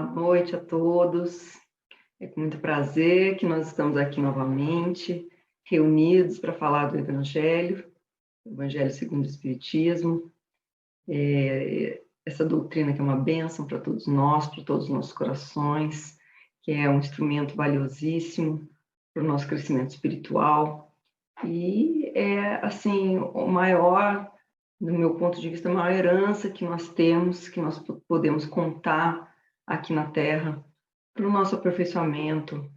Boa noite a todos. É com muito prazer que nós estamos aqui novamente, reunidos para falar do Evangelho segundo o Espiritismo. Essa doutrina que é uma bênção para todos nós, para todos os nossos corações, que é um instrumento valiosíssimo para o nosso crescimento espiritual. E é, assim, o maior, do meu ponto de vista, a maior herança que nós temos, que nós podemos contar aqui na Terra, para o nosso aperfeiçoamento,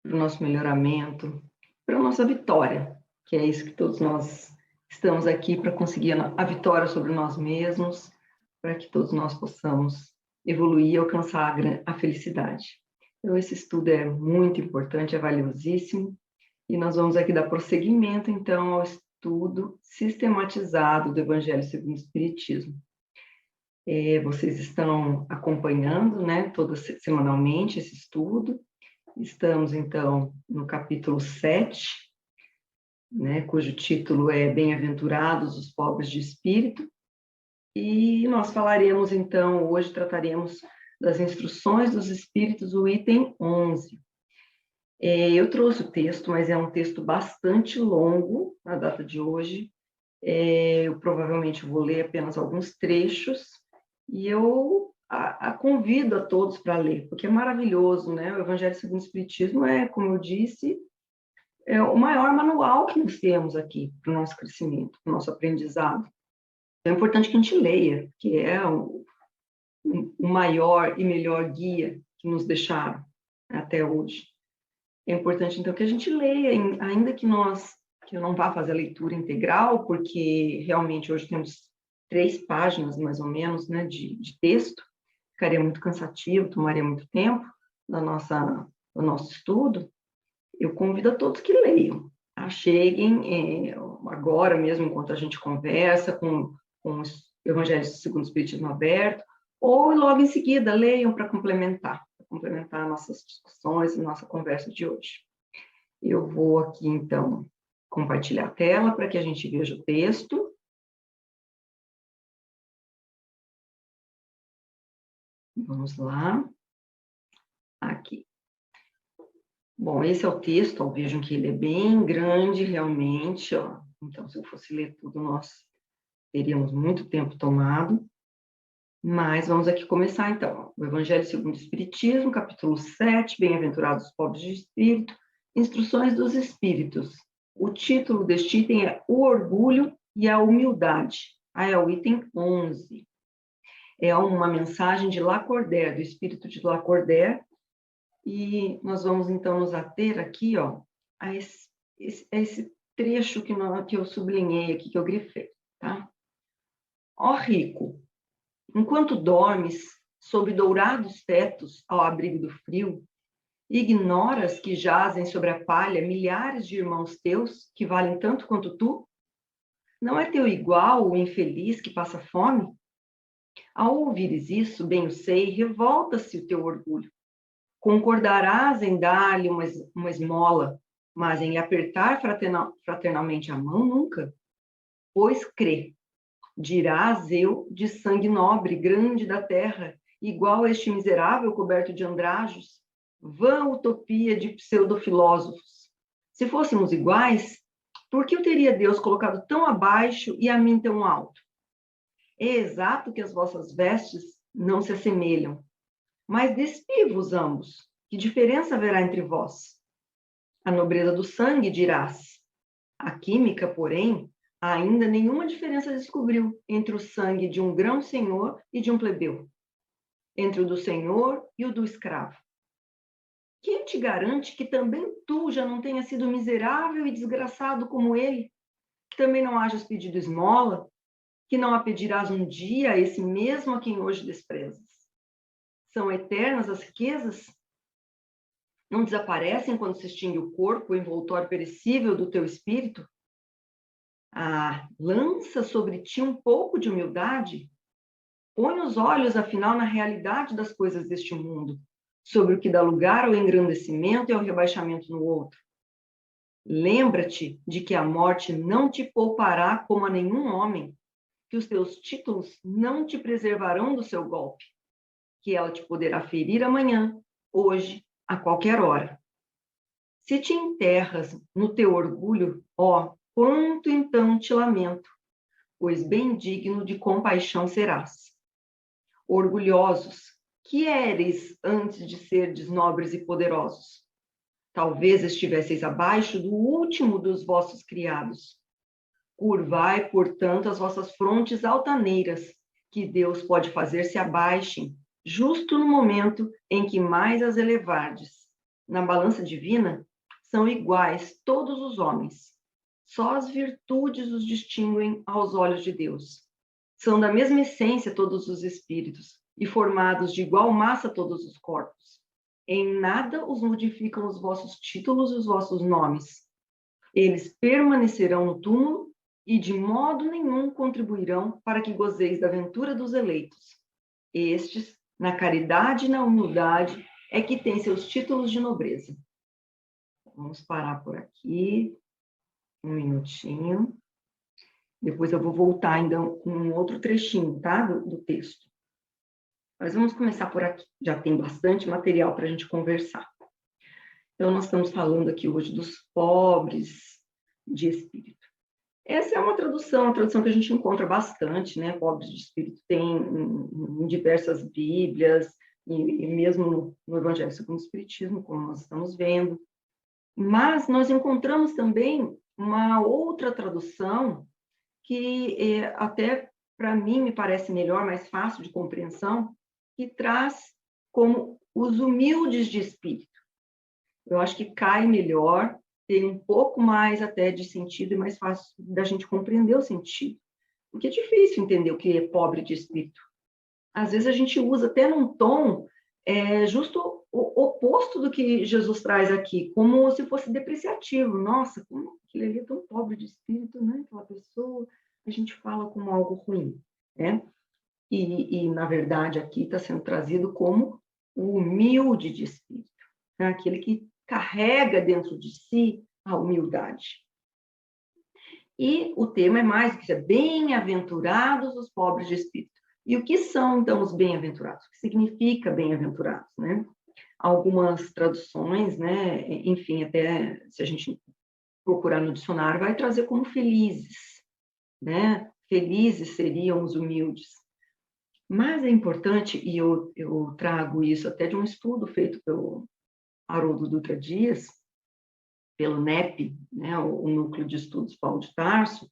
para o nosso melhoramento, para a nossa vitória, que é isso que todos nós estamos aqui para conseguir a vitória sobre nós mesmos, para que todos nós possamos evoluir e alcançar a felicidade. Então, esse estudo é muito importante, é valiosíssimo, e nós vamos aqui dar prosseguimento, então, ao estudo sistematizado do Evangelho segundo o Espiritismo. Vocês estão acompanhando, né, semanalmente esse estudo. Estamos, então, no capítulo 7, né, cujo título é Bem-aventurados os pobres de espírito. E nós falaremos, então, hoje trataremos das instruções dos espíritos, o item 11. Eu trouxe o texto, mas é um texto bastante longo, na data de hoje. Eu provavelmente vou ler apenas alguns trechos, e eu convido a todos para ler, porque é maravilhoso, né? O Evangelho segundo o Espiritismo é, como eu disse, é o maior manual que nós temos aqui para o nosso crescimento, para o nosso aprendizado. É importante que a gente leia, que é o maior e melhor guia que nos deixaram até hoje. É importante, então, que a gente leia, ainda que eu não vá fazer a leitura integral, porque realmente hoje temos 3 páginas, mais ou menos, né, de texto, ficaria muito cansativo, tomaria muito tempo do nosso estudo. Eu convido a todos que leiam, tá? Cheguem agora mesmo, enquanto a gente conversa, com o Evangelho segundo o Espiritismo aberto, ou logo em seguida leiam para complementar nossas discussões e nossa conversa de hoje. Eu vou aqui, então, compartilhar a tela para que a gente veja o texto. Vamos lá. Aqui. Bom, esse é o texto, ó, vejam que ele é bem grande, realmente, ó. Então, se eu fosse ler tudo, nós teríamos muito tempo tomado. Mas vamos aqui começar, então. O Evangelho segundo o Espiritismo, capítulo 7, Bem-aventurados os pobres de espírito, Instruções dos Espíritos. O título deste item é O Orgulho e a Humildade. É o item 11. É uma mensagem de Lacordaire, do espírito de Lacordaire, e nós vamos, então, nos ater aqui, ó, a esse trecho que eu sublinhei aqui, que eu grifei, tá? Ó rico, enquanto dormes sob dourados tetos ao abrigo do frio, ignoras que jazem sobre a palha milhares de irmãos teus que valem tanto quanto tu? Não é teu igual o infeliz que passa fome? Ao ouvires isso, bem o sei, revolta-se o teu orgulho. Concordarás em dar-lhe uma esmola, mas em lhe apertar fraternalmente a mão, nunca. Pois crê, dirás eu, de sangue nobre, grande da terra, igual a este miserável coberto de andrajos, vã utopia de pseudofilósofos. Se fôssemos iguais, por que o teria Deus colocado tão abaixo e a mim tão alto? É exato que as vossas vestes não se assemelham, mas despivo-os ambos. Que diferença haverá entre vós? A nobreza do sangue, dirás. A química, porém, ainda nenhuma diferença descobriu entre o sangue de um grão-senhor e de um plebeu, entre o do senhor e o do escravo. Quem te garante que também tu já não tenha sido miserável e desgraçado como ele? Que também não hajas pedido esmola? Que não a pedirás um dia a esse mesmo a quem hoje desprezas? São eternas as riquezas? Não desaparecem quando se extingue o corpo, o envoltório perecível do teu espírito? Lança sobre ti um pouco de humildade. Põe os olhos, afinal, na realidade das coisas deste mundo, sobre o que dá lugar ao engrandecimento e ao rebaixamento no outro. Lembra-te de que a morte não te poupará como a nenhum homem, que os teus títulos não te preservarão do seu golpe. que ela te poderá ferir amanhã, hoje, a qualquer hora. Se te enterras no teu orgulho, ó, quanto então te lamento, pois bem digno de compaixão serás. Orgulhosos, que éreis antes de serdes nobres e poderosos? Talvez estivesseis abaixo do último dos vossos criados. Curvai, portanto, as vossas frontes altaneiras, que Deus pode fazer se abaixem, justo no momento em que mais as elevardes. Na balança divina, são iguais todos os homens. Só as virtudes os distinguem aos olhos de Deus. São da mesma essência todos os espíritos, e formados de igual massa todos os corpos. Em nada os modificam os vossos títulos e os vossos nomes. Eles permanecerão no túmulo e de modo nenhum contribuirão para que gozeis da ventura dos eleitos. Estes, na caridade e na humildade, é que têm seus títulos de nobreza. Vamos parar por aqui, um minutinho. Depois eu vou voltar ainda com um outro trechinho, tá, do texto. Mas vamos começar por aqui. Já tem bastante material para a gente conversar. Então, nós estamos falando aqui hoje dos pobres de espírito. Essa é uma tradução que a gente encontra bastante, né? Pobres de espírito tem em diversas Bíblias, e mesmo no Evangelho segundo o Espiritismo, como nós estamos vendo. Mas nós encontramos também uma outra tradução que até para mim me parece melhor, mais fácil de compreensão, que traz como os humildes de espírito. Eu acho que cai melhor, tem um pouco mais até de sentido e mais fácil da gente compreender o sentido. Porque é difícil entender o que é pobre de espírito. Às vezes a gente usa até num tom justo o oposto do que Jesus traz aqui, como se fosse depreciativo. Nossa, como ele é tão pobre de espírito, né? Aquela pessoa, a gente fala como algo ruim, né? E na verdade, aqui está sendo trazido como o humilde de espírito, né? Aquele que carrega dentro de si a humildade. E o tema é mais do que isso, bem-aventurados os pobres de espírito. E o que são, então, os bem-aventurados? O que significa bem-aventurados, né? Algumas traduções, né? Enfim, até se a gente procurar no dicionário, vai trazer como felizes, né? Felizes seriam os humildes. Mas é importante, e eu trago isso até de um estudo feito pelo Haroldo Dutra Dias, pelo NEP, né, o Núcleo de Estudos Paulo de Tarso,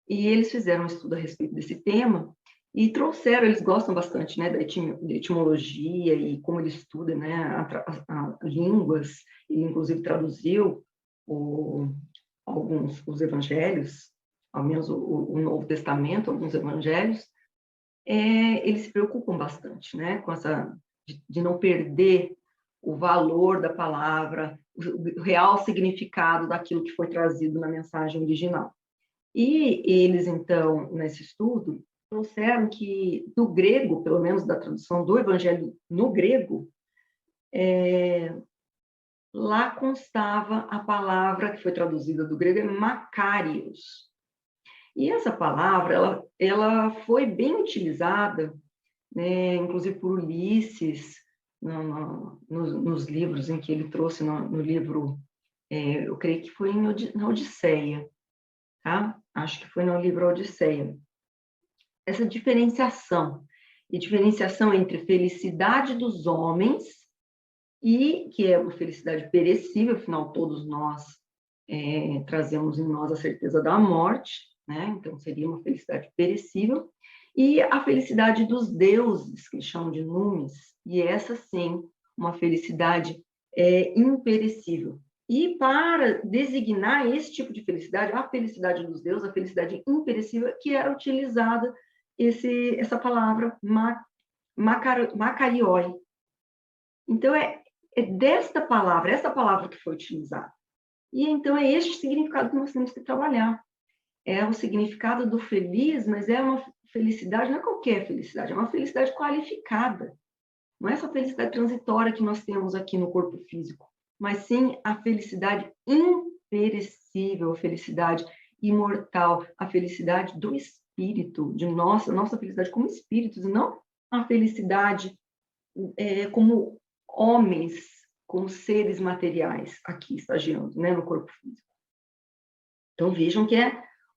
e eles fizeram um estudo a respeito desse tema e trouxeram, eles gostam bastante, né, da etimologia e como ele estuda, né, a línguas, e inclusive traduziu os evangelhos, ao menos o Novo Testamento, alguns evangelhos, eles se preocupam bastante, né, com essa de não perder o valor da palavra, o real significado daquilo que foi trazido na mensagem original. E eles, então, nesse estudo, trouxeram que, do grego, pelo menos da tradução do Evangelho no grego, lá constava a palavra que foi traduzida do grego, Macarios. E essa palavra, ela foi bem utilizada, né, inclusive por Ulisses, nos livros em que ele trouxe, no livro, eu creio que foi na Odisseia, tá? Acho que foi no livro Odisseia. Essa diferenciação entre felicidade dos homens, e que é uma felicidade perecível, afinal, todos nós trazemos em nós a certeza da morte, né? Então, seria uma felicidade perecível, e a felicidade dos deuses, que eles chamam de numes, e essa sim, uma felicidade imperecível. E para designar esse tipo de felicidade, a felicidade dos deuses, a felicidade imperecível, que era utilizada essa palavra makarioi. Então, é desta palavra, essa palavra que foi utilizada. E então é este significado que nós temos que trabalhar. É o significado do feliz, mas é uma felicidade, não é qualquer felicidade, é uma felicidade qualificada. Não é essa felicidade transitória que nós temos aqui no corpo físico, mas sim a felicidade imperecível, a felicidade imortal, a felicidade do espírito, de nossa felicidade como espíritos, e não a felicidade como homens, como seres materiais aqui estagiando, né, no corpo físico. Então vejam que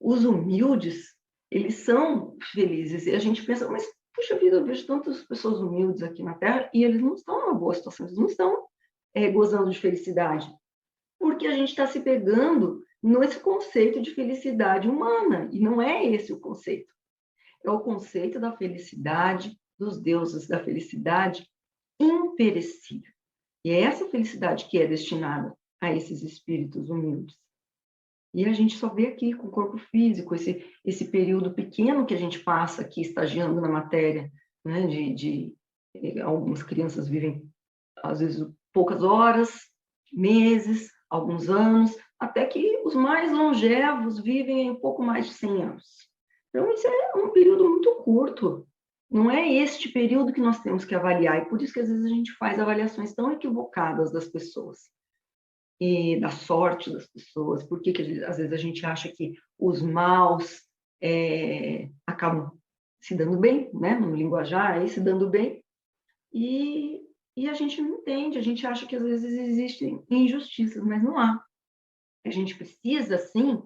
os humildes, eles são felizes. E a gente pensa, mas puxa vida, eu vejo tantas pessoas humildes aqui na Terra e eles não estão numa boa situação, eles não estão gozando de felicidade. Porque a gente está se pegando nesse conceito de felicidade humana, e não é esse o conceito. É o conceito da felicidade, dos deuses da felicidade imperecível. E é essa felicidade que é destinada a esses espíritos humildes. E a gente só vê aqui com o corpo físico, esse período pequeno que a gente passa aqui estagiando na matéria, né? Algumas crianças vivem, às vezes, poucas horas, meses, alguns anos, até que os mais longevos vivem um pouco mais de 100 anos. Então, isso é um período muito curto. Não é este período que nós temos que avaliar, e por isso que às vezes a gente faz avaliações tão equivocadas das pessoas e da sorte das pessoas. Por que às vezes a gente acha que os maus acabam se dando bem, né? No linguajar, aí se dando bem, e a gente não entende, a gente acha que às vezes existem injustiças, mas não há. A gente precisa, sim,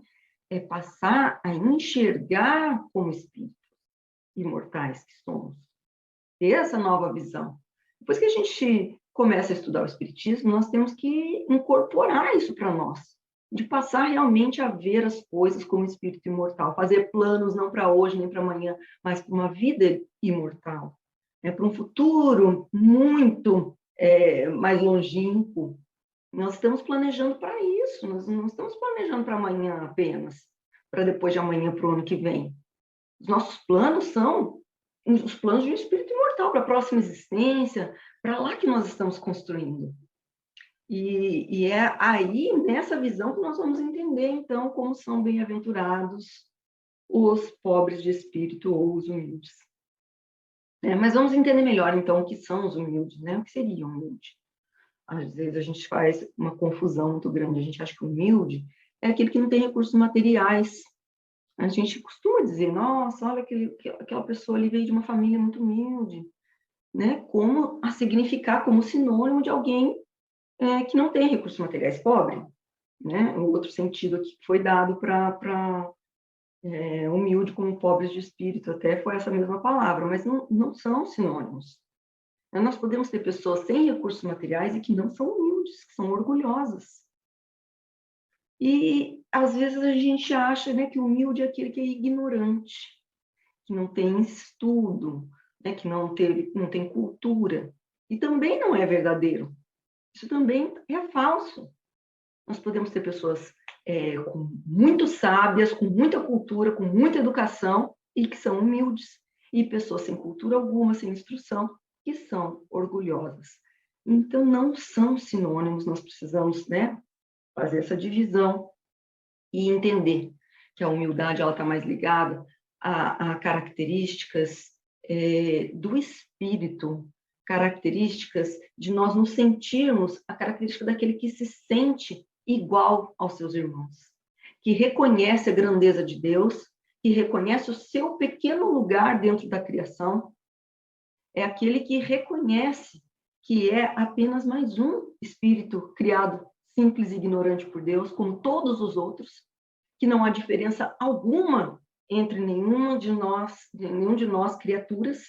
passar a enxergar como espíritos imortais que somos, ter essa nova visão. Depois que a gente começa a estudar o espiritismo, nós temos que incorporar isso para nós, de passar realmente a ver as coisas como espírito imortal, fazer planos não para hoje nem para amanhã, mas para uma vida imortal, para um futuro muito mais longínquo. Nós estamos planejando para isso, nós não estamos planejando para amanhã apenas, para depois de amanhã, para o ano que vem. Os nossos planos são os planos de um espírito imortal, para a próxima existência, para lá que nós estamos construindo. E é aí, nessa visão, que nós vamos entender, então, como são bem-aventurados os pobres de espírito ou os humildes. Mas vamos entender melhor, então, o que são os humildes, né? O que seria humilde? Às vezes a gente faz uma confusão muito grande, a gente acha que humilde é aquele que não tem recursos materiais. A gente costuma dizer, nossa, olha, aquela pessoa ali veio de uma família muito humilde, né? Como a significar como sinônimo de alguém que não tem recursos materiais, pobre, né? O outro sentido aqui que foi dado para humilde como pobres de espírito, até foi essa mesma palavra, mas não são sinônimos. Nós podemos ter pessoas sem recursos materiais e que não são humildes, que são orgulhosas. E, às vezes, a gente acha, né, que humilde é aquele que é ignorante, que não tem estudo, né, que não tem cultura. E também não é verdadeiro. Isso também é falso. Nós podemos ter pessoas muito sábias, com muita cultura, com muita educação, e que são humildes. E pessoas sem cultura alguma, sem instrução, que são orgulhosas. Então, não são sinônimos, nós precisamos, né, fazer essa divisão e entender que a humildade está mais ligada a características do espírito, características de nós nos sentirmos, a característica daquele que se sente igual aos seus irmãos, que reconhece a grandeza de Deus, que reconhece o seu pequeno lugar dentro da criação, é aquele que reconhece que é apenas mais um espírito criado simples e ignorante por Deus, como todos os outros, que não há diferença alguma entre nenhum de nós criaturas,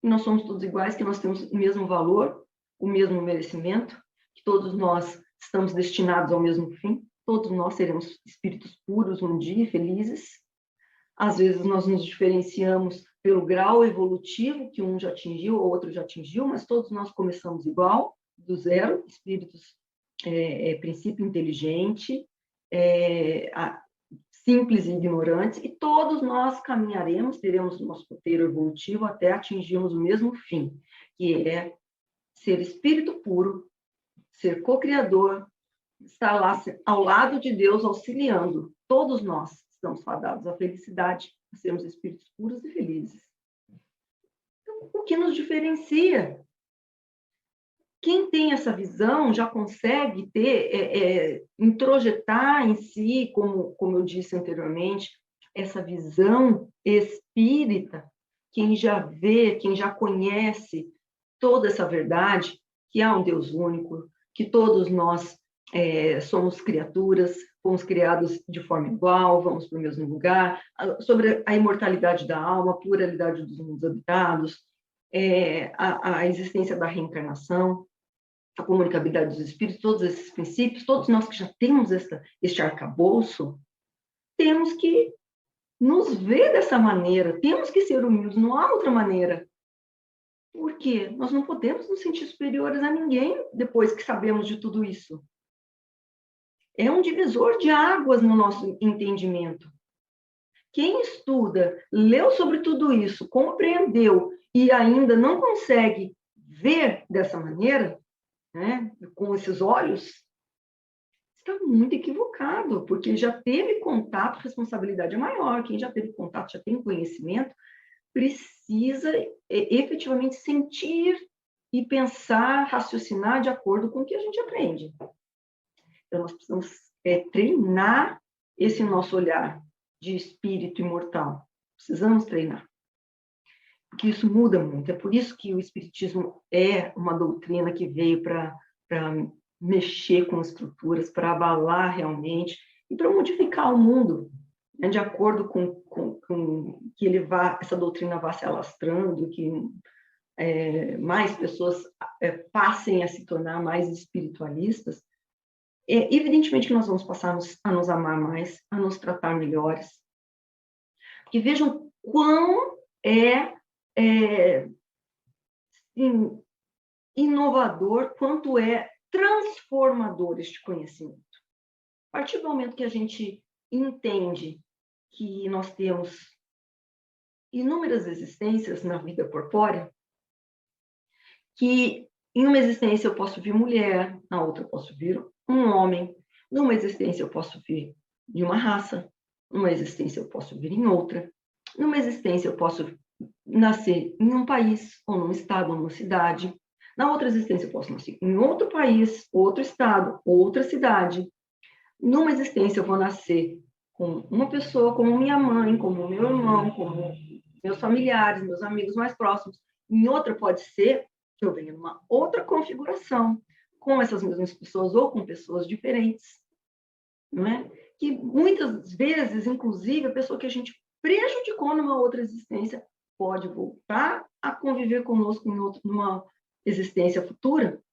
que nós somos todos iguais, que nós temos o mesmo valor, o mesmo merecimento, que todos nós estamos destinados ao mesmo fim, todos nós seremos espíritos puros um dia, felizes. Às vezes nós nos diferenciamos pelo grau evolutivo que um já atingiu, ou outro já atingiu, mas todos nós começamos igual, do zero, espíritos, princípio inteligente, simples e ignorantes, e todos nós caminharemos, teremos o nosso roteiro evolutivo até atingirmos o mesmo fim, que é ser espírito puro, ser co-criador, estar lá ao lado de Deus, auxiliando. Todos nós estamos fadados à felicidade, a sermos espíritos puros e felizes. Então, o que nos diferencia? Quem tem essa visão já consegue introjetar em si, como eu disse anteriormente, essa visão espírita, quem já vê, quem já conhece toda essa verdade, que há um Deus único, que todos nós somos criaturas, fomos criados de forma igual, vamos para o mesmo lugar, sobre a imortalidade da alma, a pluralidade dos mundos habitados, a existência da reencarnação, a comunicabilidade dos espíritos, todos esses princípios, todos nós que já temos este arcabouço, temos que nos ver dessa maneira, temos que ser humildes, não há outra maneira. Por quê? Nós não podemos nos sentir superiores a ninguém depois que sabemos de tudo isso. É um divisor de águas no nosso entendimento. Quem estuda, leu sobre tudo isso, compreendeu e ainda não consegue ver dessa maneira, né, com esses olhos, está muito equivocado, porque já teve contato, responsabilidade é maior. Quem já teve contato, já tem conhecimento, precisa efetivamente sentir e pensar, raciocinar de acordo com o que a gente aprende. Então, nós precisamos treinar esse nosso olhar de espírito imortal. Precisamos treinar. Porque isso muda muito. É por isso que o Espiritismo é uma doutrina que veio para mexer com estruturas, para abalar realmente e para modificar o mundo, né, de acordo com que essa doutrina vá se alastrando, que mais pessoas passem a se tornar mais espiritualistas. Evidentemente que nós vamos passar a nos amar mais, a nos tratar melhores. Porque vejam quão inovador, quanto é transformador este conhecimento. A partir do momento que a gente entende que nós temos inúmeras existências na vida corpórea, que em uma existência eu posso vir mulher, na outra eu posso vir um homem, numa existência eu posso vir de uma raça, numa existência eu posso vir em outra, numa existência eu posso nascer em um país, ou num estado, ou numa cidade, na outra existência eu posso nascer em outro país, outro estado, outra cidade, numa existência eu vou nascer com uma pessoa, como minha mãe, como meu irmão, como meus familiares, meus amigos mais próximos, em outra pode ser que eu venha numa outra configuração, com essas mesmas pessoas ou com pessoas diferentes, não é? Que muitas vezes, inclusive, a pessoa que a gente prejudicou numa outra existência pode voltar a conviver conosco numa existência futura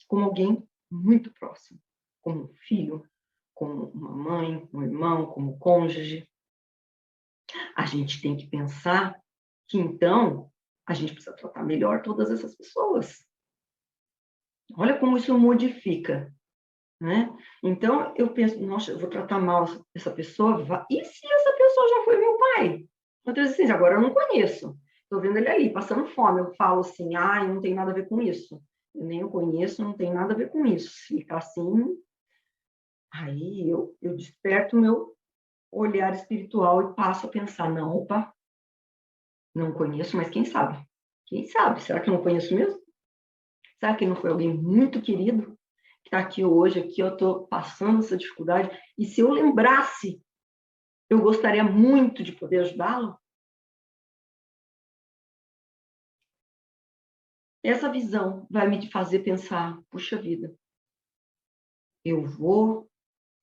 como alguém muito próximo, como um filho, como uma mãe, um irmão, como cônjuge. A gente tem que pensar que, então, a gente precisa tratar melhor todas essas pessoas. Olha como isso modifica, né? Então, eu penso, nossa, eu vou tratar mal essa pessoa, e se essa pessoa já foi meu pai? Outra existência, agora eu não conheço. Estou vendo ele ali, passando fome, eu falo assim, não tem nada a ver com isso. Eu nem o conheço, não tem nada a ver com isso. Se ficar assim, aí eu desperto o meu olhar espiritual e passo a pensar, não, opa, não conheço, mas quem sabe? Quem sabe? Será que eu não conheço mesmo? Será que não foi alguém muito querido que está aqui hoje, aqui eu estou passando essa dificuldade, e se eu lembrasse, eu gostaria muito de poder ajudá-lo? Essa visão vai me fazer pensar, puxa vida, eu vou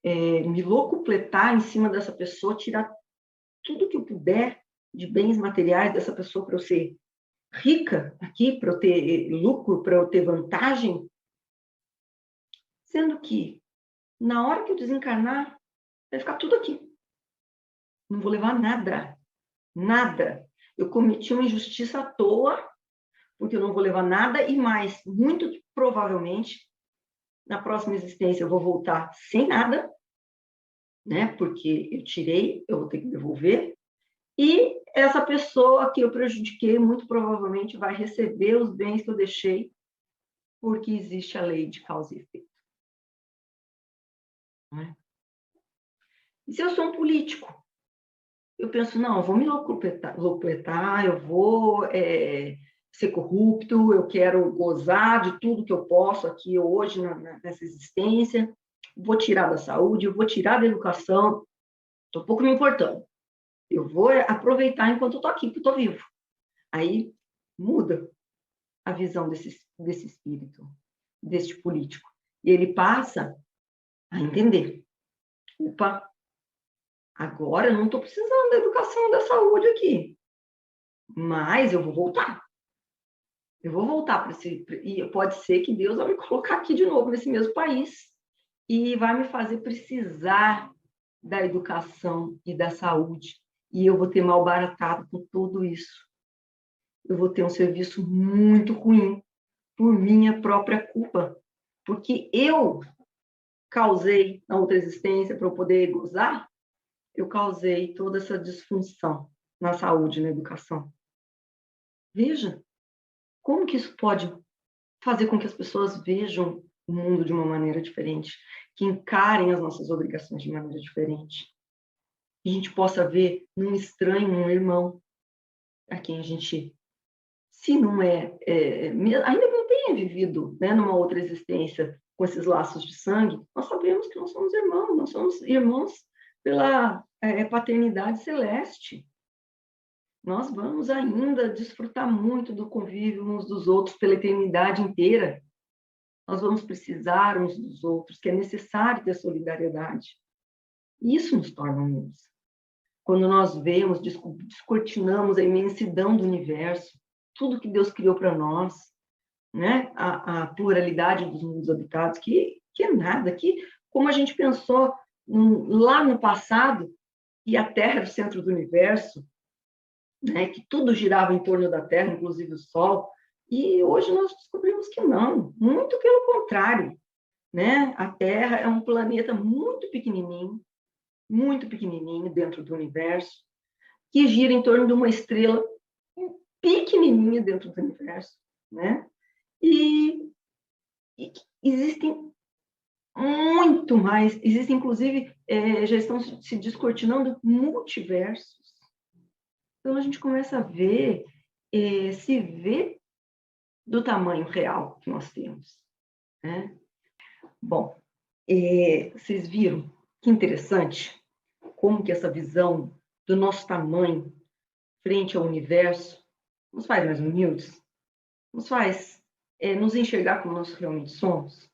me locupletar em cima dessa pessoa, tirar tudo que eu puder de bens materiais dessa pessoa para eu ser rica aqui, para eu ter lucro, para eu ter vantagem, sendo que na hora que eu desencarnar, vai ficar tudo aqui. Não vou levar nada, nada. Eu cometi uma injustiça à toa, porque eu não vou levar nada e mais, muito provavelmente, na próxima existência eu vou voltar sem nada, né? Porque eu tirei, eu vou ter que devolver. E essa pessoa que eu prejudiquei, muito provavelmente, vai receber os bens que eu deixei, porque existe a lei de causa e efeito. Né? E se eu sou um político? Eu penso, não, eu vou me locupletar, eu vou ser corrupto, eu quero gozar de tudo que eu posso aqui hoje, nessa existência, vou tirar da saúde, eu vou tirar da educação, estou pouco me importando. Eu vou aproveitar enquanto eu estou aqui, porque eu estou vivo. Aí muda. a visão desse espírito, deste político. E ele passa a entender. Opa, agora eu não estou precisando da educação, da saúde aqui, mas eu vou voltar. Eu vou voltar para esse... E pode ser que Deus vai me colocar aqui de novo, nesse mesmo país, e vai me fazer precisar da educação e da saúde. E eu vou ter malbaratado com tudo isso. Eu vou ter um serviço muito ruim por minha própria culpa. Porque eu causei na outra existência, para eu poder gozar, eu causei toda essa disfunção na saúde e na educação. Veja como que isso pode fazer com que as pessoas vejam o mundo de uma maneira diferente, que encarem as nossas obrigações de maneira diferente. E a gente possa ver num estranho, um irmão, a quem a gente, se não ainda não tenha vivido, né, numa outra existência com esses laços de sangue, nós sabemos que nós somos irmãos pela paternidade celeste. Nós vamos ainda desfrutar muito do convívio uns dos outros pela eternidade inteira. Nós vamos precisar uns dos outros, que é necessário ter solidariedade. Isso nos torna unidos. Quando nós vemos, descortinamos a imensidão do universo, tudo que Deus criou para nós, né? A pluralidade dos mundos habitados, que é nada, que, como a gente pensou lá no passado, que a Terra era o centro do universo, né? Que tudo girava em torno da Terra, inclusive o Sol, e hoje nós descobrimos que não, muito pelo contrário, né? A Terra é um planeta muito pequenininho dentro do universo, que gira em torno de uma estrela pequenininha dentro do universo, né? E existem muito mais, existem inclusive, já estão se descortinando multiversos. Então a gente começa a ver, se ver do tamanho real que nós temos, né? Bom, vocês viram que interessante como que essa visão do nosso tamanho frente ao universo nos faz mais humildes, nos faz nos enxergar como nós realmente somos.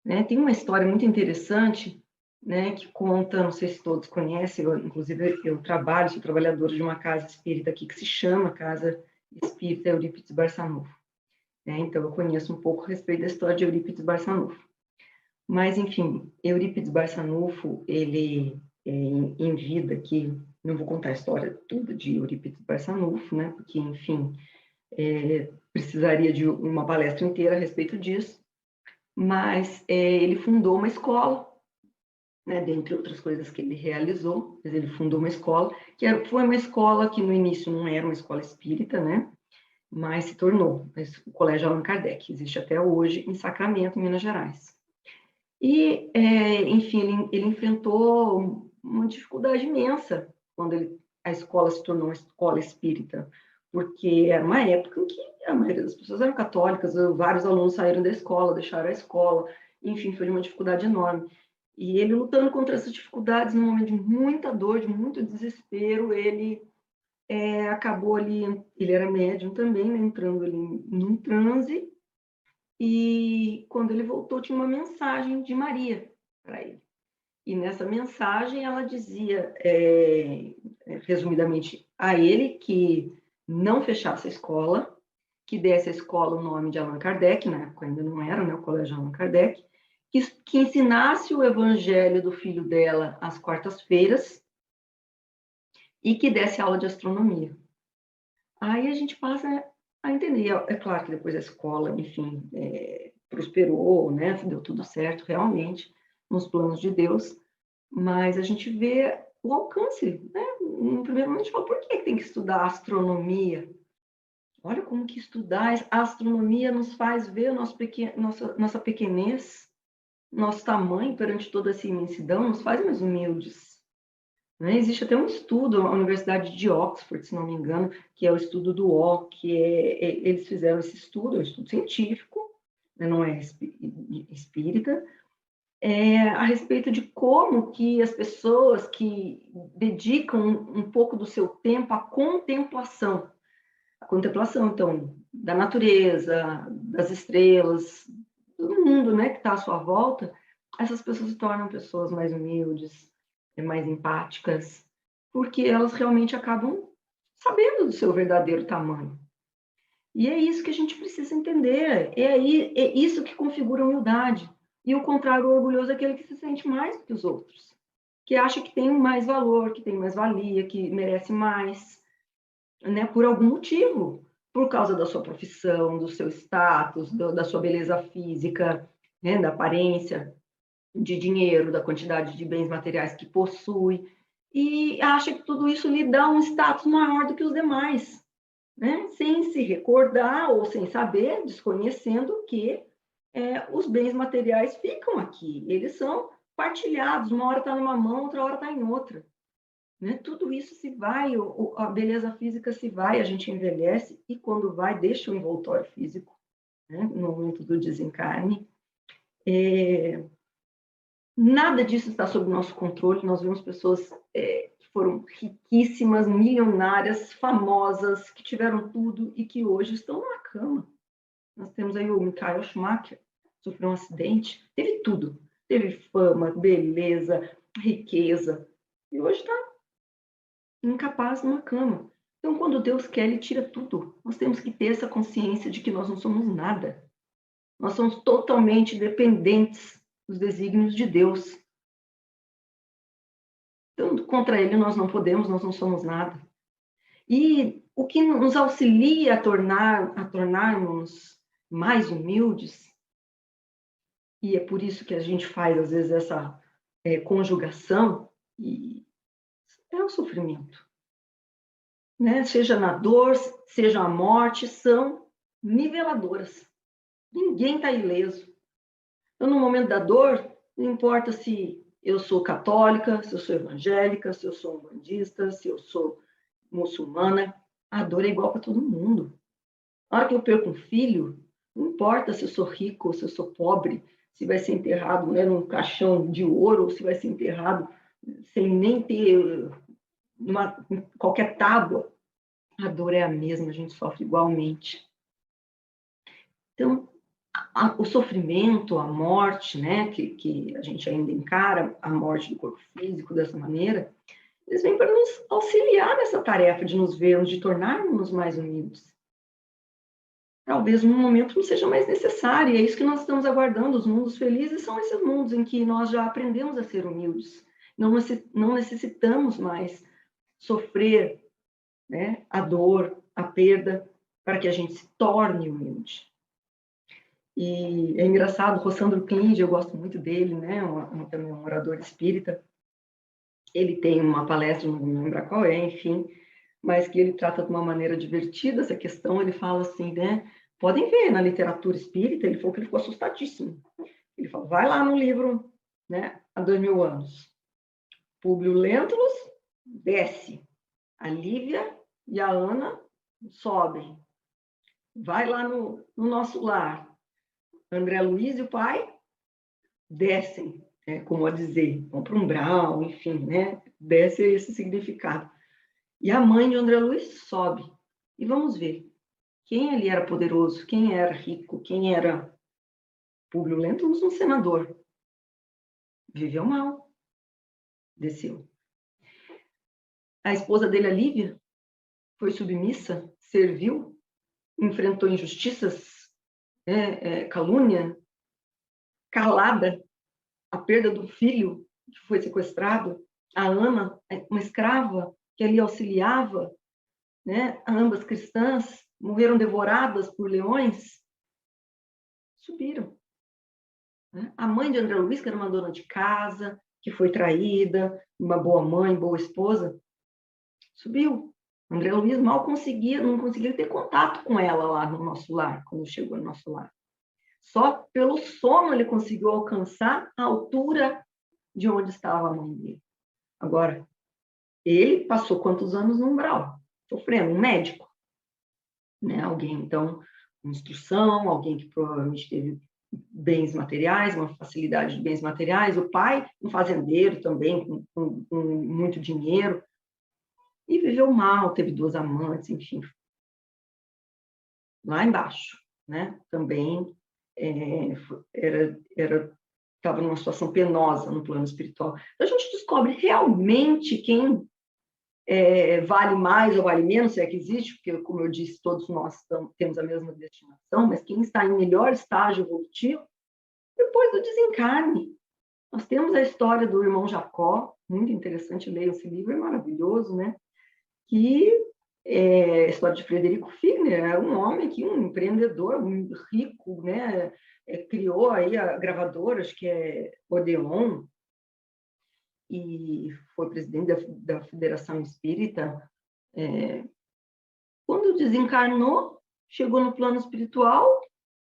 Né? Tem uma história muito interessante, né, que conta, não sei se todos conhecem, inclusive eu sou trabalhadora de uma casa espírita aqui que se chama Casa Espírita Eurípides Barçanufo. Né? Então eu conheço um pouco a respeito da história de Eurípides Barçanufo. Mas, enfim, Eurípides Barçanufo, ele, em vida aqui, não vou contar a história toda de Eurípides Barçanufo, né? Porque, enfim, precisaria de uma palestra inteira a respeito disso, mas ele fundou uma escola, né? Dentre outras coisas que ele realizou, mas ele fundou uma escola, foi uma escola que no início não era uma escola espírita, né? Mas se tornou o Colégio Allan Kardec, existe até hoje em Sacramento, Minas Gerais. E, enfim, ele enfrentou uma dificuldade imensa quando a escola se tornou uma escola espírita, porque era uma época em que a maioria das pessoas eram católicas, vários alunos saíram da escola, deixaram a escola, enfim, foi uma dificuldade enorme. E ele lutando contra essas dificuldades, num momento de muita dor, de muito desespero, ele acabou ali, ele era médium também, né, entrando ali num transe, e quando ele voltou, tinha uma mensagem de Maria para ele. E nessa mensagem ela dizia, resumidamente, a ele que não fechasse a escola, que desse à escola o nome de Allan Kardec, na época ainda não era, né, o Colégio Allan Kardec, que ensinasse o evangelho do filho dela às quartas-feiras e que desse aula de astronomia. Aí a gente passa a entender. É claro que depois a escola, enfim, prosperou, né? Deu tudo certo, realmente, nos planos de Deus, mas a gente vê o alcance, né? No primeiro momento a gente fala, por que tem que estudar astronomia? Olha como que estudar a astronomia nos faz ver nossa pequenez, nosso tamanho perante toda essa imensidão, nos faz mais humildes. Né? Existe até um estudo, a Universidade de Oxford, se não me engano, que é o estudo do O, que eles fizeram esse estudo, é um estudo científico, né? Não é espírita, a respeito de como que as pessoas que dedicam um pouco do seu tempo à contemplação, a contemplação, então, da natureza, das estrelas, do mundo, né, que está à sua volta, essas pessoas se tornam pessoas mais humildes, mais empáticas, porque elas realmente acabam sabendo do seu verdadeiro tamanho. E é isso que a gente precisa entender. É isso que configura a humildade. E o contrário, o orgulhoso é aquele que se sente mais do que os outros, que acha que tem mais valor, que tem mais valia, que merece mais, né, por algum motivo, por causa da sua profissão, do seu status, da sua beleza física, né, da aparência, de dinheiro, da quantidade de bens materiais que possui, e acha que tudo isso lhe dá um status maior do que os demais, né? Sem se recordar ou sem saber, desconhecendo que os bens materiais ficam aqui, eles são partilhados, uma hora está numa mão, outra hora está em outra. Né? Tudo isso se vai, a beleza física se vai, a gente envelhece e quando vai, deixa o envoltório físico, né? No momento do desencarne. Nada disso está sob nosso controle, nós vemos pessoas que foram riquíssimas, milionárias, famosas, que tiveram tudo e que hoje estão na cama. Nós temos aí o Michael Schumacher, sofreu um acidente, teve tudo, teve fama, beleza, riqueza, e hoje está incapaz numa cama. Então, quando Deus quer, Ele tira tudo. Nós temos que ter essa consciência de que nós não somos nada. Nós somos totalmente dependentes dos desígnios de Deus. Então, contra Ele nós não podemos, nós não somos nada. E o que nos auxilia a tornarmos mais humildes, e é por isso que a gente faz, às vezes, essa conjugação, é o sofrimento. Né? Seja na dor, seja a morte, são niveladoras. Ninguém está ileso. Então, no momento da dor, não importa se eu sou católica, se eu sou evangélica, se eu sou umbandista, se eu sou muçulmana, a dor é igual para todo mundo. Na hora que eu perco um filho, não importa se eu sou rico ou se eu sou pobre, se vai ser enterrado, né, num caixão de ouro ou se vai ser enterrado sem nem ter qualquer tábua, a dor é a mesma, a gente sofre igualmente. Então, o sofrimento, a morte, né, que a gente ainda encara, a morte do corpo físico dessa maneira, eles vêm para nos auxiliar nessa tarefa de nos vermos, de tornarmos mais unidos. Talvez num momento não seja mais necessário, e é isso que nós estamos aguardando. Os mundos felizes são esses mundos em que nós já aprendemos a ser humildes. Não necessitamos mais sofrer, né, a dor, a perda, para que a gente se torne humilde. E é engraçado, Rossandro Klinge, eu gosto muito dele, né, também um orador espírita. Ele tem uma palestra, não me lembro qual é, enfim, mas que ele trata de uma maneira divertida essa questão. Ele fala assim, né, podem ver na literatura espírita, ele falou que ele ficou assustadíssimo. Ele falou, vai lá no livro, né, há 2000 anos. Públio Lentulus desce, a Lívia e a Ana sobem. Vai lá no Nosso Lar, André Luiz e o pai descem, como a dizer, vão para o umbral, enfim, né? Desce esse significado. E a mãe de André Luiz sobe. E vamos ver quem ali era poderoso, quem era rico, quem era Públio Lentulus, um senador. Viveu mal, desceu. A esposa dele, a Lívia, foi submissa, serviu, enfrentou injustiças, calúnia, calada, a perda do filho que foi sequestrado, a Ana, uma escrava que ali auxiliava, né? Ambas cristãs, morreram devoradas por leões, subiram. Né? A mãe de André Luiz, que era uma dona de casa, que foi traída, uma boa mãe, boa esposa, subiu. André Luiz mal não conseguia ter contato com ela lá no Nosso Lar, quando chegou no Nosso Lar. Só pelo sono ele conseguiu alcançar a altura de onde estava a mãe dele. Agora, ele passou quantos anos no umbral? Sofrendo, um médico. Né? Alguém, então, com instrução, alguém que provavelmente teve bens materiais, uma facilidade de bens materiais. O pai, um fazendeiro também, com muito dinheiro. E viveu mal, teve 2 amantes, enfim. lá embaixo, né? Também estava numa situação penosa no plano espiritual. Então, a gente descobre realmente quem vale mais ou vale menos, se é que existe, porque, como eu disse, todos nós temos a mesma destinação, mas quem está em melhor estágio evolutivo, depois do desencarne. Nós temos a história do irmão Jacó, muito interessante, leia esse livro, é maravilhoso, né? Que a história de Frederico Figner, é um homem que, um empreendedor, um rico, né? Criou aí a gravadora, acho que é Odeon, e foi presidente da Federação Espírita. Quando desencarnou, chegou no plano espiritual,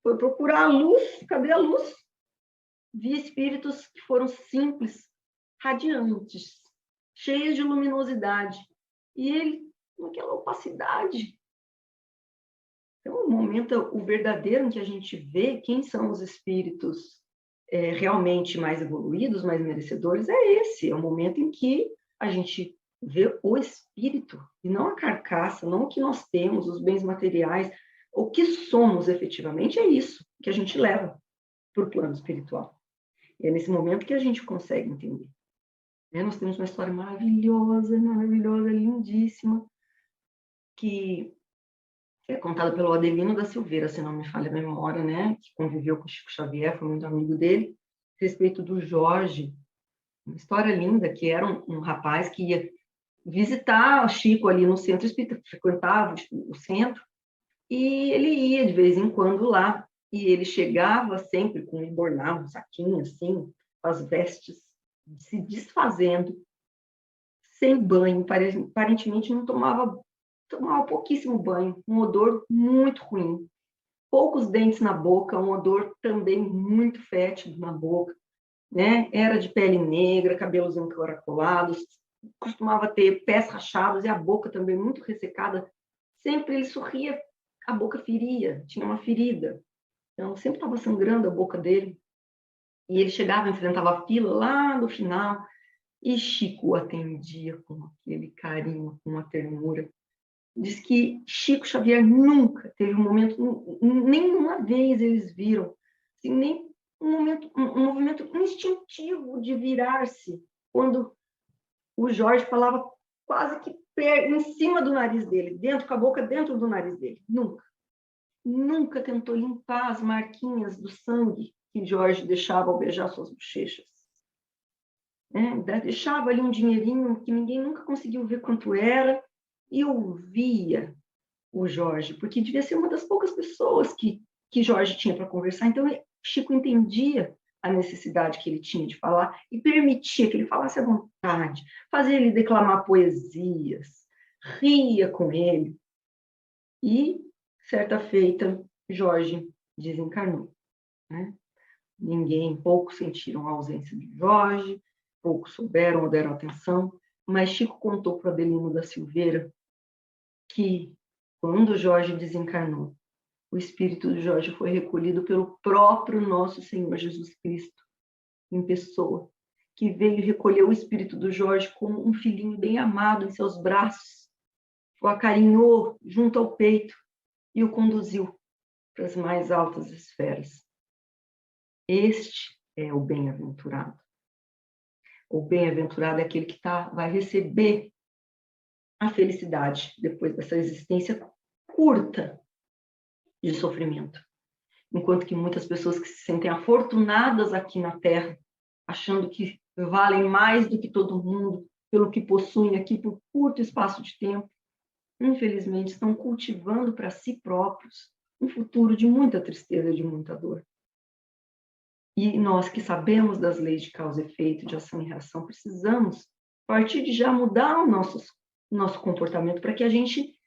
foi procurar a luz, cadê a luz? Vi espíritos que foram simples, radiantes, cheios de luminosidade. E ele, naquela opacidade. Então, o momento, o verdadeiro em que a gente vê quem são os espíritos realmente mais evoluídos, mais merecedores, é esse. É o momento em que a gente vê o espírito, e não a carcaça, não o que nós temos, os bens materiais. O que somos efetivamente é isso que a gente leva para o plano espiritual. E é nesse momento que a gente consegue entender. Nós temos uma história maravilhosa, maravilhosa, lindíssima, que é contada pelo Adelino da Silveira, se não me falha a memória, né? Que conviveu com o Chico Xavier, foi muito amigo dele, a respeito do Jorge. Uma história linda, que era um rapaz que ia visitar o Chico ali no centro espírita, frequentava o centro, e ele ia de vez em quando lá, e ele chegava sempre com um bornal, um saquinho assim, as vestes se desfazendo, sem banho, aparentemente não tomava pouquíssimo banho, um odor muito ruim, poucos dentes na boca, um odor também muito fétido na boca, né? Era de pele negra, cabelos encaracolados, costumava ter pés rachados e a boca também muito ressecada. Sempre ele sorria, a boca feria, tinha uma ferida. Então, sempre estava sangrando a boca dele. E ele chegava, enfrentava a fila lá no final, e Chico o atendia com aquele carinho, com uma ternura. Diz que Chico Xavier nunca teve um momento, nenhuma vez eles viram, assim, nem um movimento instintivo de virar-se, quando o Jorge falava quase que em cima do nariz dele, dentro, com a boca dentro do nariz dele. Nunca. Nunca tentou limpar as marquinhas do sangue que Jorge deixava ao beijar suas bochechas. Deixava ali um dinheirinho que ninguém nunca conseguiu ver quanto era, e ouvia o Jorge, porque devia ser uma das poucas pessoas que Jorge tinha para conversar. Então, Chico entendia a necessidade que ele tinha de falar e permitia que ele falasse à vontade, fazia ele declamar poesias, ria com ele. E, certa feita, Jorge desencarnou. Né? Poucos sentiram a ausência de Jorge, poucos souberam ou deram atenção, mas Chico contou para Adelino da Silveira que, quando Jorge desencarnou, o espírito de Jorge foi recolhido pelo próprio nosso Senhor Jesus Cristo, em pessoa, que veio recolher o espírito do Jorge como um filhinho bem amado em seus braços, o acarinhou junto ao peito e o conduziu para as mais altas esferas. Este é o bem-aventurado. O bem-aventurado é aquele que vai receber a felicidade depois dessa existência curta de sofrimento. Enquanto que muitas pessoas que se sentem afortunadas aqui na Terra, achando que valem mais do que todo mundo, pelo que possuem aqui por curto espaço de tempo, infelizmente estão cultivando para si próprios um futuro de muita tristeza e de muita dor. E nós que sabemos das leis de causa e efeito, de ação e reação, precisamos, a partir de já, mudar o nosso comportamento para que a gente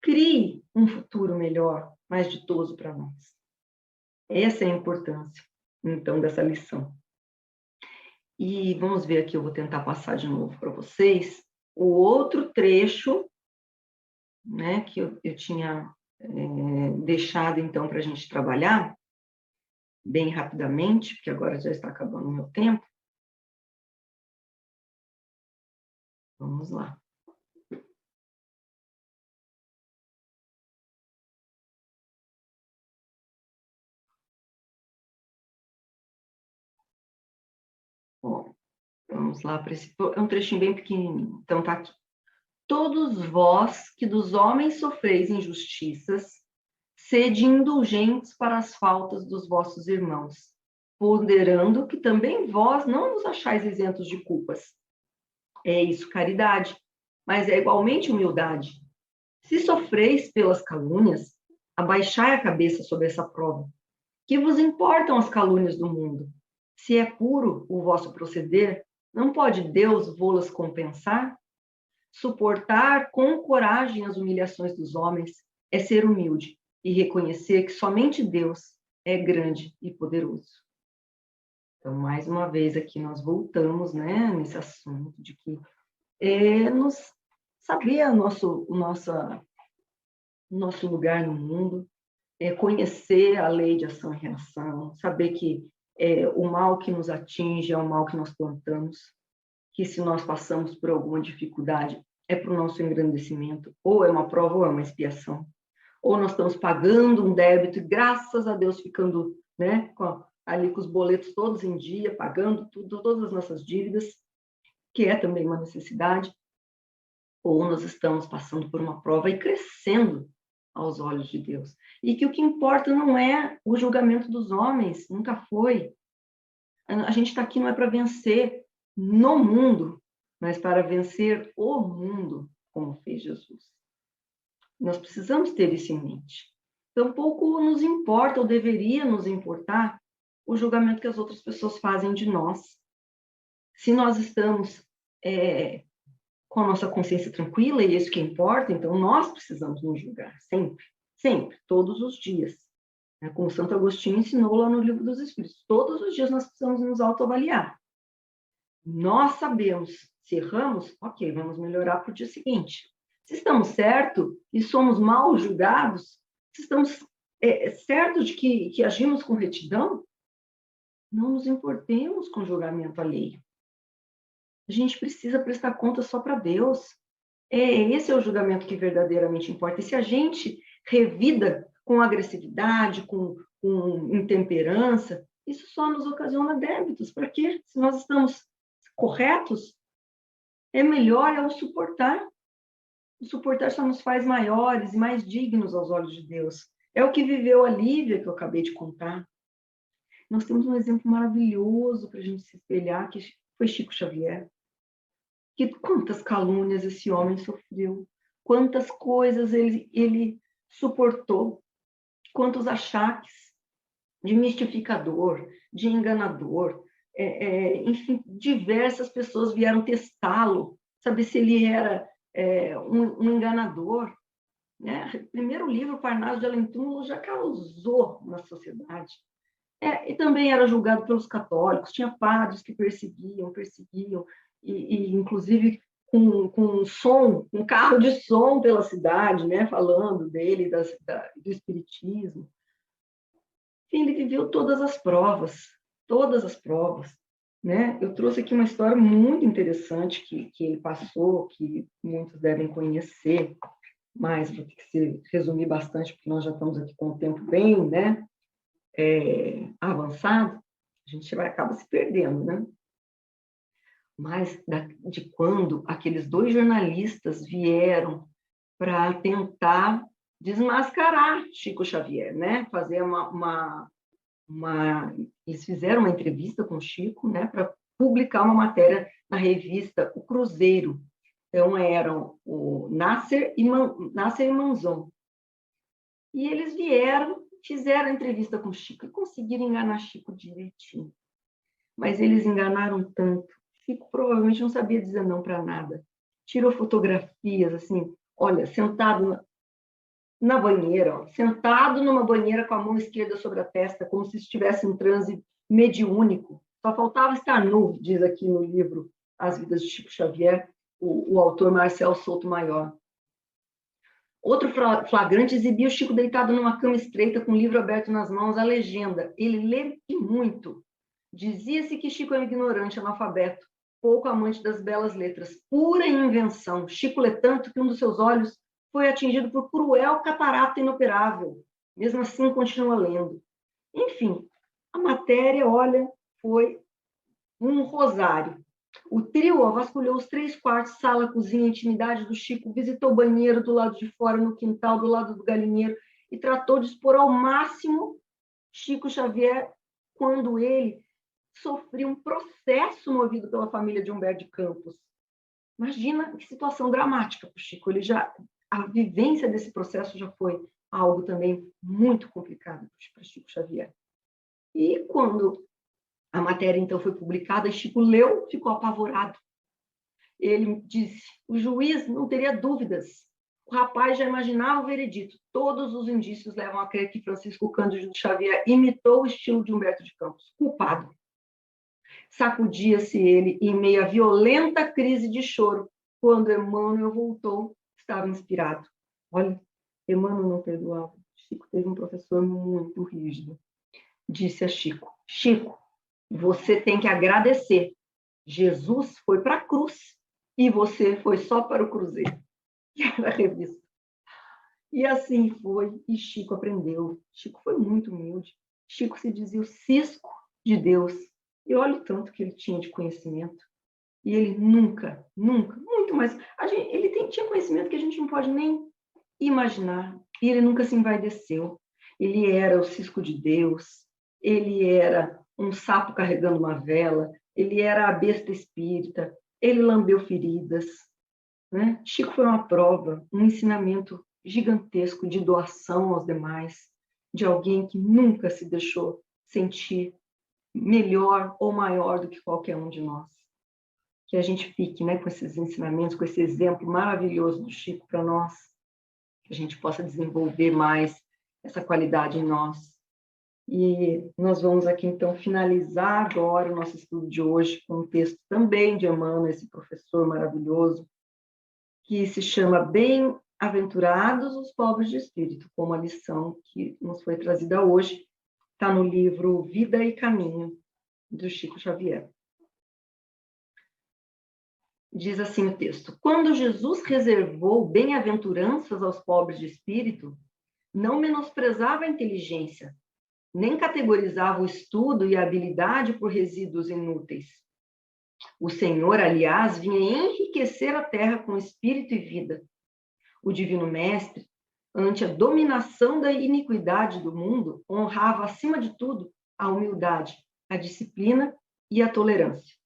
crie um futuro melhor, mais ditoso para nós. Essa é a importância, então, dessa lição. E vamos ver aqui, eu vou tentar passar de novo para vocês o outro trecho, né, que eu tinha deixado, então, para a gente trabalhar, bem rapidamente, porque agora já está acabando o meu tempo. Vamos lá. Vamos lá para esse... É um trechinho bem pequenininho. Então, tá aqui. Todos vós que dos homens sofreis injustiças, sede indulgentes para as faltas dos vossos irmãos, ponderando que também vós não vos achais isentos de culpas. É isso, caridade, mas é igualmente humildade. Se sofreis pelas calúnias, abaixai a cabeça sob essa prova. Que vos importam as calúnias do mundo? Se é puro o vosso proceder, não pode Deus vô-las compensar? Suportar com coragem as humilhações dos homens é ser humilde e reconhecer que somente Deus é grande e poderoso. Então, mais uma vez aqui nós voltamos, né, nesse assunto de que nos saber o nosso lugar no mundo, conhecer a lei de ação e reação, saber que o mal que nos atinge é o mal que nós plantamos, que se nós passamos por alguma dificuldade é para o nosso engrandecimento, ou é uma prova ou é uma expiação, ou nós estamos pagando um débito e graças a Deus ficando, né, ali com os boletos todos em dia, pagando tudo, todas as nossas dívidas, que é também uma necessidade, ou nós estamos passando por uma prova e crescendo aos olhos de Deus. E que o que importa não é o julgamento dos homens, nunca foi. A gente está aqui não é para vencer no mundo, mas para vencer o mundo, como fez Jesus. Nós precisamos ter isso em mente. Então, pouco nos importa, ou deveria nos importar, o julgamento que as outras pessoas fazem de nós. Se nós estamos com a nossa consciência tranquila, e é isso que importa, então nós precisamos nos julgar, sempre, sempre, todos os dias. Como Santo Agostinho ensinou lá no Livro dos Espíritos, todos os dias nós precisamos nos autoavaliar. Nós sabemos, se erramos, ok, vamos melhorar para o dia seguinte. Se estamos certos e somos mal julgados, se estamos certos de que agimos com retidão, não nos importemos com o julgamento alheio. A gente precisa prestar conta só para Deus. Esse é o julgamento que verdadeiramente importa. E se a gente revida com agressividade, com intemperança, isso só nos ocasiona débitos. Para quê? Se nós estamos corretos, é melhor o suportar. O suportar só nos faz maiores e mais dignos aos olhos de Deus. É o que viveu a Lívia, que eu acabei de contar. Nós temos um exemplo maravilhoso para a gente se espelhar, que foi Chico Xavier. Quantas calúnias esse homem sofreu, quantas coisas ele suportou, quantos achaques de mistificador, de enganador, enfim, diversas pessoas vieram testá-lo, saber se ele era um enganador. Né? O primeiro livro, Parnaso de Além Túmulo, já causou na sociedade. E também era julgado pelos católicos, tinha padres que perseguiam, e inclusive com som, um carro de som pela cidade, né, falando dele, do espiritismo. Enfim, ele viveu todas as provas, né? Eu trouxe aqui uma história muito interessante que ele passou, que muitos devem conhecer, mas vou ter que resumir bastante, porque nós já estamos aqui com o tempo bem, né, avançado, a gente acaba se perdendo, né? Mas de quando aqueles 2 jornalistas vieram para tentar desmascarar Chico Xavier, né? Fazer eles fizeram uma entrevista com o Chico, né? Para publicar uma matéria na revista O Cruzeiro. Então eram o Nasser e Manzon. E eles vieram, fizeram a entrevista com o Chico e conseguiram enganar Chico direitinho. Mas eles enganaram tanto. Chico provavelmente não sabia dizer não para nada. Tirou fotografias, assim, olha, sentado na banheira, sentado numa banheira com a mão esquerda sobre a testa, como se estivesse em transe mediúnico. Só faltava estar nu, diz aqui no livro As Vidas de Chico Xavier, o autor Marcel Souto-Maior. Outro flagrante exibia o Chico deitado numa cama estreita, com o livro aberto nas mãos, a legenda. Ele lê e muito. Dizia-se que Chico é um ignorante, analfabeto, pouco amante das belas letras, pura invenção. Chico lê tanto que um dos seus olhos foi atingido por cruel catarata inoperável. Mesmo assim, continua lendo. Enfim, a matéria, olha, foi um rosário. O trio vasculhou os 3 quartos, sala, cozinha, intimidade do Chico, visitou o banheiro do lado de fora, no quintal, do lado do galinheiro, e tratou de expor ao máximo Chico Xavier quando ele sofria um processo movido pela família de Humberto de Campos. Imagina que situação dramática para o Chico. A vivência desse processo já foi algo também muito complicado para Chico Xavier. E quando a matéria, então, foi publicada, Chico leu, ficou apavorado. Ele disse, o juiz não teria dúvidas. O rapaz já imaginava o veredito. Todos os indícios levam a crer que Francisco Cândido Xavier imitou o estilo de Humberto de Campos. Culpado. Sacudia-se ele em meio à violenta crise de choro. Quando Emmanuel voltou, estava inspirado. Olha, Emmanuel não perdoava. Chico teve um professor muito rígido. Disse a Chico, Chico, você tem que agradecer. Jesus foi para a cruz e você foi só para o cruzeiro. E era a revista. E assim foi, e Chico aprendeu. Chico foi muito humilde. Chico se dizia o cisco de Deus. E olha o tanto que ele tinha de conhecimento. E ele nunca, muito mais... tinha conhecimento que a gente não pode nem imaginar. E ele nunca se envaideceu. Ele era o cisco de Deus. Ele era um sapo carregando uma vela. Ele era a besta espírita. Ele lambeu feridas. Né? Chico foi uma prova, um ensinamento gigantesco de doação aos demais, de alguém que nunca se deixou sentir melhor ou maior do que qualquer um de nós. Que a gente fique, né, com esses ensinamentos, com esse exemplo maravilhoso do Chico para nós, que a gente possa desenvolver mais essa qualidade em nós. E nós vamos aqui, então, finalizar agora o nosso estudo de hoje com um texto também de Emmanuel, esse professor maravilhoso, que se chama Bem-aventurados os pobres de espírito, como a lição que nos foi trazida hoje, está no livro Vida e Caminho, do Chico Xavier. Diz assim o texto, quando Jesus reservou bem-aventuranças aos pobres de espírito, não menosprezava a inteligência, nem categorizava o estudo e a habilidade por resíduos inúteis. O Senhor, aliás, vinha enriquecer a terra com espírito e vida. O Divino Mestre, ante a dominação da iniquidade do mundo, honrava, acima de tudo, a humildade, a disciplina e a tolerância.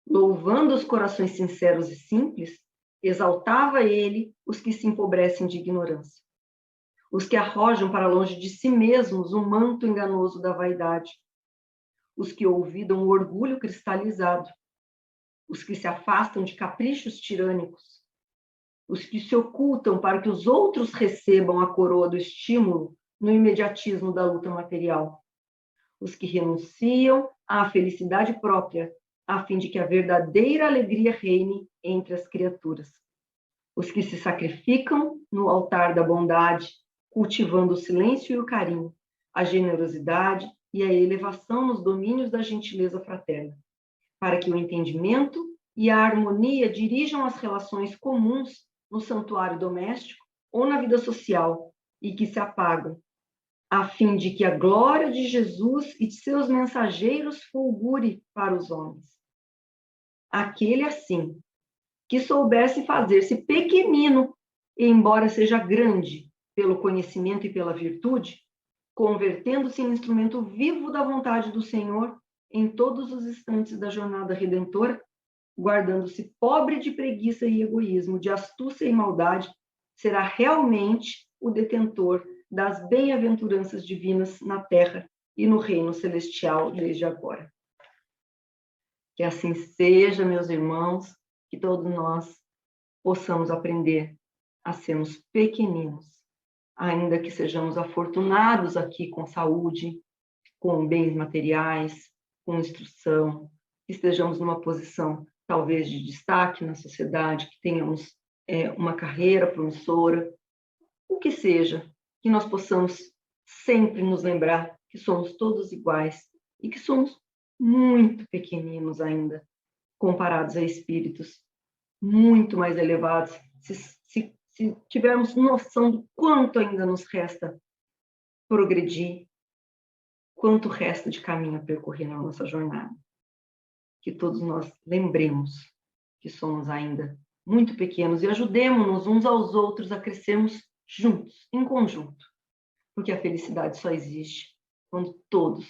Louvando os corações sinceros e simples, exaltava ele os que se empobrecem de ignorância, os que arrojam para longe de si mesmos o manto enganoso da vaidade, os que olvidam o orgulho cristalizado, os que se afastam de caprichos tirânicos, os que se ocultam para que os outros recebam a coroa do estímulo no imediatismo da luta material, os que renunciam à felicidade própria, a fim de que a verdadeira alegria reine entre as criaturas, os que se sacrificam no altar da bondade, cultivando o silêncio e o carinho, a generosidade e a elevação nos domínios da gentileza fraterna, para que o entendimento e a harmonia dirijam as relações comuns no santuário doméstico ou na vida social e que se apagam, a fim de que a glória de Jesus e de seus mensageiros fulgure para os homens. Aquele, assim, que soubesse fazer-se pequenino, embora seja grande pelo conhecimento e pela virtude, convertendo-se em instrumento vivo da vontade do Senhor em todos os instantes da jornada redentora, guardando-se pobre de preguiça e egoísmo, de astúcia e maldade, será realmente o detentor das bem-aventuranças divinas na terra e no reino celestial desde agora. Que assim seja, meus irmãos, que todos nós possamos aprender a sermos pequeninos, ainda que sejamos afortunados aqui com saúde, com bens materiais, com instrução, que estejamos numa posição talvez de destaque na sociedade, que tenhamos uma carreira promissora, o que seja, que nós possamos sempre nos lembrar que somos todos iguais e que somos muito pequeninos ainda, comparados a espíritos muito mais elevados, se tivermos noção do quanto ainda nos resta progredir, quanto resta de caminho a percorrer na nossa jornada. que todos nós lembremos que somos ainda muito pequenos e ajudemos-nos uns aos outros a crescermos juntos, em conjunto, porque a felicidade só existe quando todos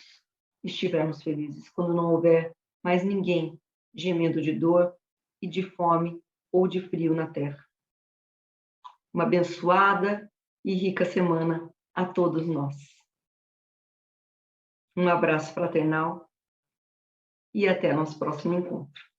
estivermos felizes, quando não houver mais ninguém gemendo de dor e de fome ou de frio na terra. Uma abençoada e rica semana a todos nós. Um abraço fraternal e até nosso próximo encontro.